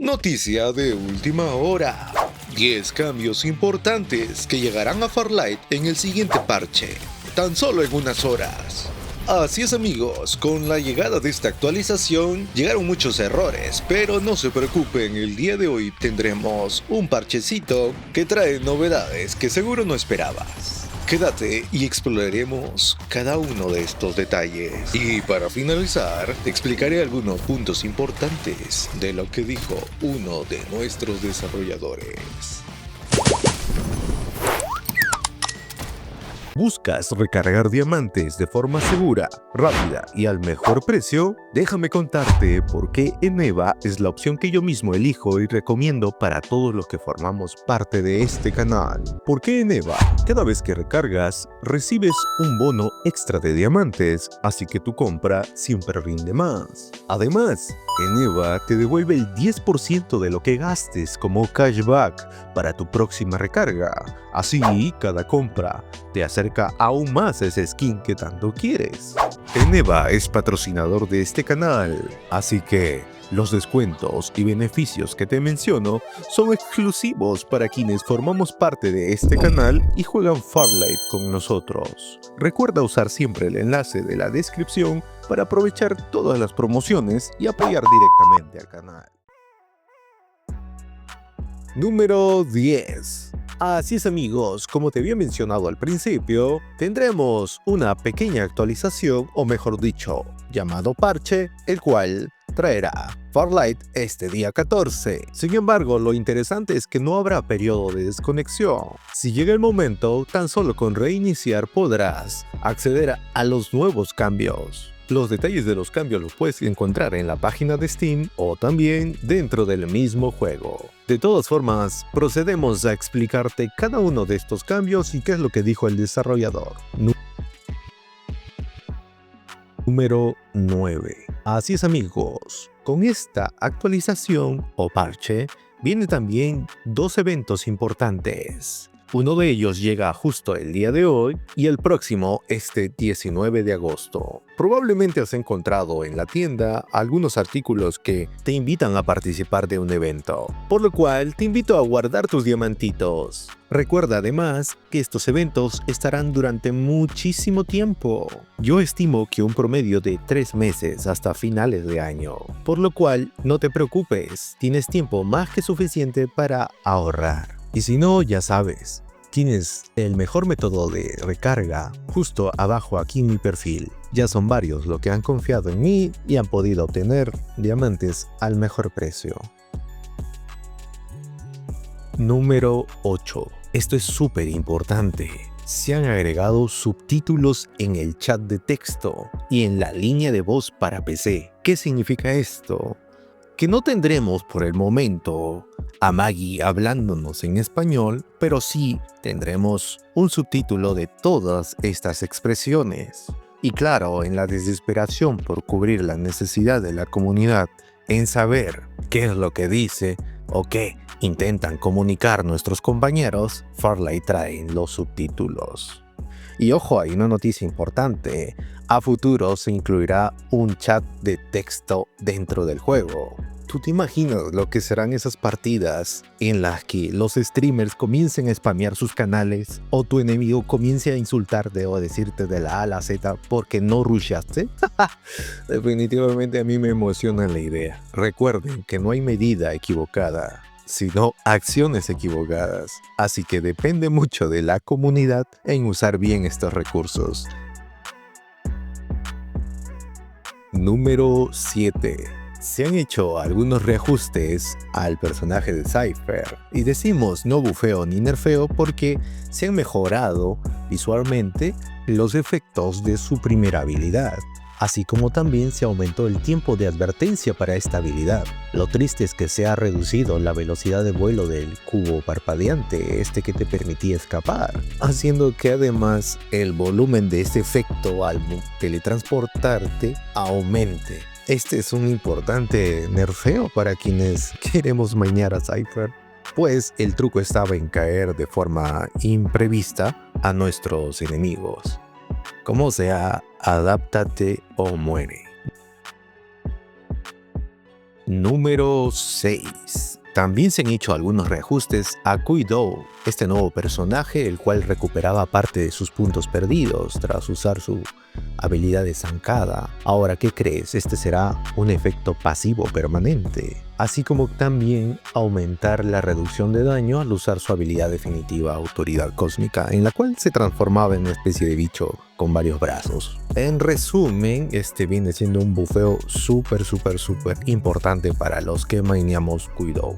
Noticia de última hora. 10 cambios importantes que llegarán a Farlight en el siguiente parche, tan solo en unas horas. Así es amigos, con la llegada de esta actualización llegaron muchos errores, pero no se preocupen, el día de hoy tendremos un parchecito que trae novedades que seguro no esperabas. Quédate y exploraremos cada uno de estos detalles. Y para finalizar, te explicaré algunos puntos importantes de lo que dijo uno de nuestros desarrolladores. ¿Buscas recargar diamantes de forma segura, rápida y al mejor precio? Déjame contarte por qué Eneva es la opción que yo mismo elijo y recomiendo para todos los que formamos parte de este canal. ¿Por qué Eneva? Cada vez que recargas, recibes un bono extra de diamantes, así que tu compra siempre rinde más. Además, Eneva te devuelve el 10% de lo que gastes como cashback para tu próxima recarga. Así, cada compra te acerca aún más a ese skin que tanto quieres. Eneva es patrocinador de este canal, así que los descuentos y beneficios que te menciono son exclusivos para quienes formamos parte de este canal y juegan Farlight con nosotros. Recuerda usar siempre el enlace de la descripción para aprovechar todas las promociones y apoyar directamente al canal. Número 10. Así es amigos, como te había mencionado al principio, tendremos una pequeña actualización, o mejor dicho, llamado parche, el cual traerá Farlight este día 14. Sin embargo, lo interesante es que no habrá periodo de desconexión. Si llega el momento, tan solo con reiniciar podrás acceder a los nuevos cambios. Los detalles de los cambios los puedes encontrar en la página de Steam o también dentro del mismo juego. De todas formas, procedemos a explicarte cada uno de estos cambios y qué es lo que dijo el desarrollador. Número 9. Así es amigos, con esta actualización o parche vienen también dos eventos importantes. Uno de ellos llega justo el día de hoy y el próximo este 19 de agosto. Probablemente has encontrado en la tienda algunos artículos que te invitan a participar de un evento, por lo cual te invito a guardar tus diamantitos. Recuerda además que estos eventos estarán durante muchísimo tiempo. Yo estimo que un promedio de 3 meses hasta finales de año, por lo cual no te preocupes, tienes tiempo más que suficiente para ahorrar. Y si no, ya sabes, tienes el mejor método de recarga justo abajo aquí en mi perfil. Ya son varios los que han confiado en mí y han podido obtener diamantes al mejor precio. Número 8. Esto es súper importante. Se han agregado subtítulos en el chat de texto y en la línea de voz para PC. ¿Qué significa esto? Que no tendremos por el momento a Maggie hablándonos en español, pero sí tendremos un subtítulo de todas estas expresiones. Y claro, en la desesperación por cubrir la necesidad de la comunidad en saber qué es lo que dice o qué intentan comunicar nuestros compañeros, Farlight trae los subtítulos. Y ojo, hay una noticia importante. A futuro se incluirá un chat de texto dentro del juego. ¿Tú te imaginas lo que serán esas partidas en las que los streamers comiencen a spamear sus canales o tu enemigo comience a insultarte o a decirte de la A a la Z porque no rushaste? Definitivamente a mí me emociona la idea. Recuerden que no hay medida equivocada, sino acciones equivocadas. Así que depende mucho de la comunidad en usar bien estos recursos. Número 7. Se han hecho algunos reajustes al personaje de Cypher, y decimos no bufeo ni nerfeo porque se han mejorado visualmente los efectos de su primera habilidad, así como también se aumentó el tiempo de advertencia para esta habilidad. Lo triste es que se ha reducido la velocidad de vuelo del cubo parpadeante, este que te permitía escapar, haciendo que además el volumen de este efecto al teletransportarte aumente. Este es un importante nerfeo para quienes queremos mainear a Cypher, pues el truco estaba en caer de forma imprevista a nuestros enemigos. Como sea, adáptate o muere. Número 6. También se han hecho algunos reajustes a Kuidou, este nuevo personaje, el cual recuperaba parte de sus puntos perdidos tras usar su habilidad de zancada. Ahora, ¿qué crees? Este será un efecto pasivo permanente, así como también aumentar la reducción de daño al usar su habilidad definitiva Autoridad Cósmica, en la cual se transformaba en una especie de bicho con varios brazos. En resumen, este viene siendo un bufeo súper importante para los que maineamos Kuidou.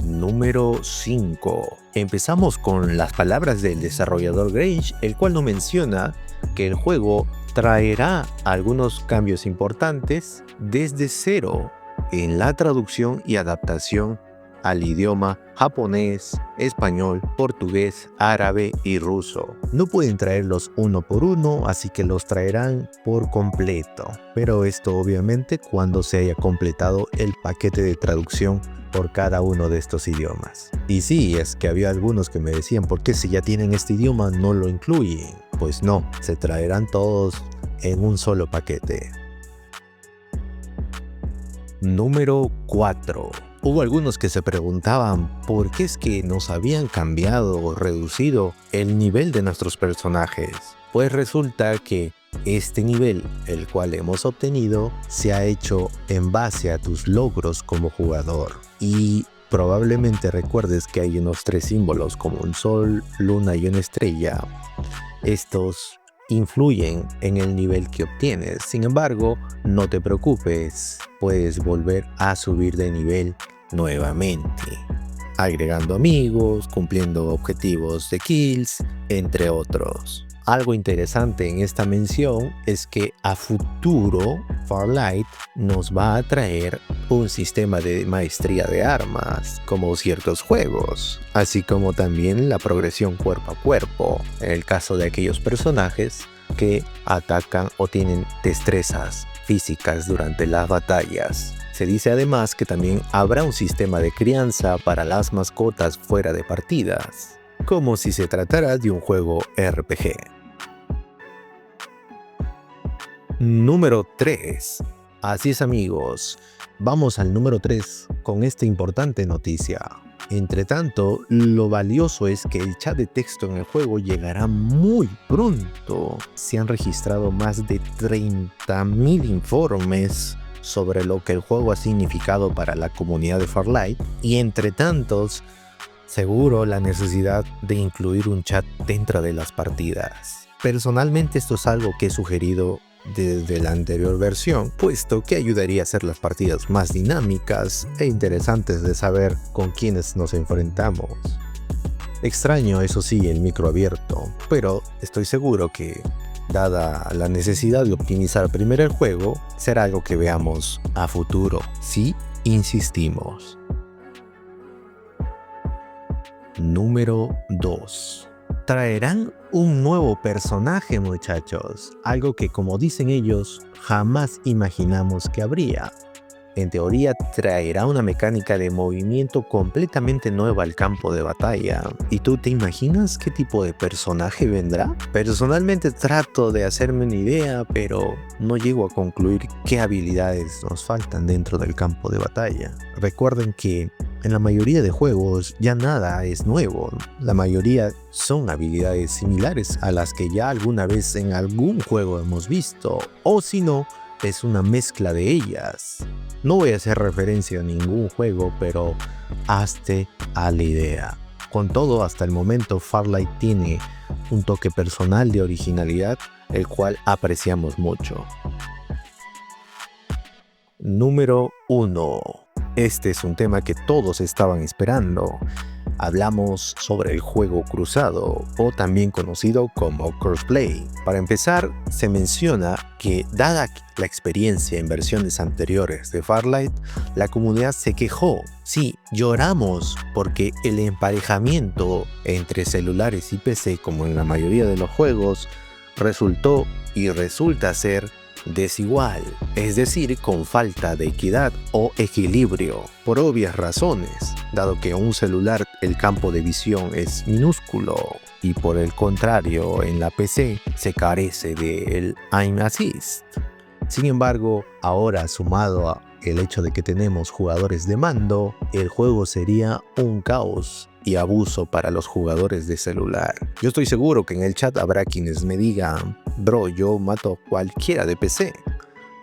Número 5. Empezamos con las palabras del desarrollador Grange, el cual nos menciona que el juego traerá algunos cambios importantes desde cero en la traducción y adaptación al idioma japonés, español, portugués, árabe y ruso. No pueden traerlos uno por uno, así que los traerán por completo. Pero esto obviamente cuando se haya completado el paquete de traducción por cada uno de estos idiomas. Y sí, es que había algunos que me decían, ¿por qué si ya tienen este idioma no lo incluyen? Pues no, se traerán todos en un solo paquete. Número 4. Hubo algunos que se preguntaban por qué es que nos habían cambiado o reducido el nivel de nuestros personajes. Pues resulta que este nivel, el cual hemos obtenido, se ha hecho en base a tus logros como jugador. Y probablemente recuerdes que hay unos 3 símbolos como un sol, luna y una estrella. Estos influyen en el nivel que obtienes. Sin embargo, no te preocupes, puedes volver a subir de nivel nuevamente, agregando amigos, cumpliendo objetivos de kills, entre otros. Algo interesante en esta mención es que a futuro Farlight nos va a traer un sistema de maestría de armas, como ciertos juegos, así como también la progresión cuerpo a cuerpo, en el caso de aquellos personajes que atacan o tienen destrezas físicas durante las batallas. Se dice además que también habrá un sistema de crianza para las mascotas fuera de partidas, como si se tratara de un juego RPG. Número 3. Así es, amigos, vamos al número 3 con esta importante noticia. Entre tanto, lo valioso es que el chat de texto en el juego llegará muy pronto. Se han registrado más de 30.000 informes sobre lo que el juego ha significado para la comunidad de Farlight, y entre tantos, seguro la necesidad de incluir un chat dentro de las partidas. Personalmente esto es algo que he sugerido desde la anterior versión, puesto que ayudaría a hacer las partidas más dinámicas e interesantes de saber con quiénes nos enfrentamos. Extraño, eso sí, el micro abierto, pero estoy seguro que, dada la necesidad de optimizar primero el juego, será algo que veamos a futuro, si insistimos. Número 2. Traerán un nuevo personaje, muchachos, algo que, como dicen ellos, jamás imaginamos que habría. En teoría traerá una mecánica de movimiento completamente nueva al campo de batalla. ¿Y tú te imaginas qué tipo de personaje vendrá? Personalmente trato de hacerme una idea, pero no llego a concluir qué habilidades nos faltan dentro del campo de batalla. Recuerden que en la mayoría de juegos ya nada es nuevo. La mayoría son habilidades similares a las que ya alguna vez en algún juego hemos visto, o si no, es una mezcla de ellas. No voy a hacer referencia a ningún juego, pero hazte a la idea. Con todo, hasta el momento Farlight tiene un toque personal de originalidad, el cual apreciamos mucho. Número 1. Este es un tema que todos estaban esperando. Hablamos sobre el juego cruzado, o también conocido como crossplay. Para empezar, se menciona que, dada la experiencia en versiones anteriores de Farlight, la comunidad se quejó. Sí, lloramos porque el emparejamiento entre celulares y PC, como en la mayoría de los juegos, resultó y resulta ser desigual, es decir, con falta de equidad o equilibrio, por obvias razones, dado que en un celular el campo de visión es minúsculo y por el contrario en la PC se carece del aim assist. Sin embargo, ahora sumado a el hecho de que tenemos jugadores de mando, el juego sería un caos y abuso para los jugadores de celular. Yo estoy seguro que en el chat habrá quienes me digan, bro, yo mato a cualquiera de PC.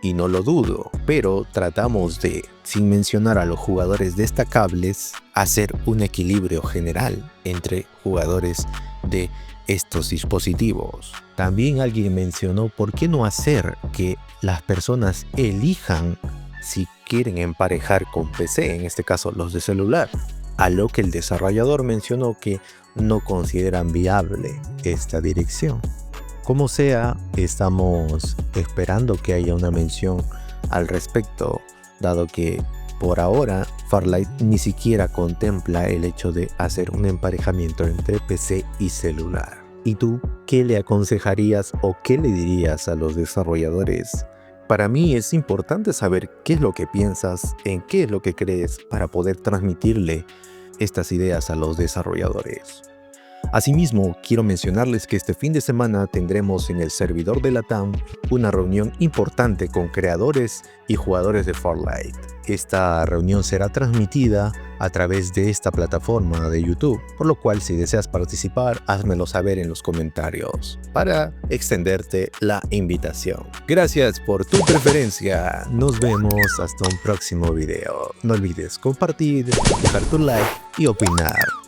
Y no lo dudo, pero tratamos de, sin mencionar a los jugadores destacables, hacer un equilibrio general entre jugadores de estos dispositivos. También alguien mencionó por qué no hacer que las personas elijan si quieren emparejar con PC, en este caso los de celular, a lo que el desarrollador mencionó que no consideran viable esta dirección. Como sea, estamos esperando que haya una mención al respecto, dado que por ahora Farlight ni siquiera contempla el hecho de hacer un emparejamiento entre PC y celular. ¿Y tú qué le aconsejarías o qué le dirías a los desarrolladores? Para mí es importante saber qué es lo que piensas, en qué es lo que crees, para poder transmitirle estas ideas a los desarrolladores. Asimismo, quiero mencionarles que este fin de semana tendremos en el servidor de Latam una reunión importante con creadores y jugadores de Farlight. Esta reunión será transmitida a través de esta plataforma de YouTube, por lo cual si deseas participar, házmelo saber en los comentarios para extenderte la invitación. Gracias por tu preferencia, nos vemos hasta un próximo video. No olvides compartir, dejar tu like y opinar.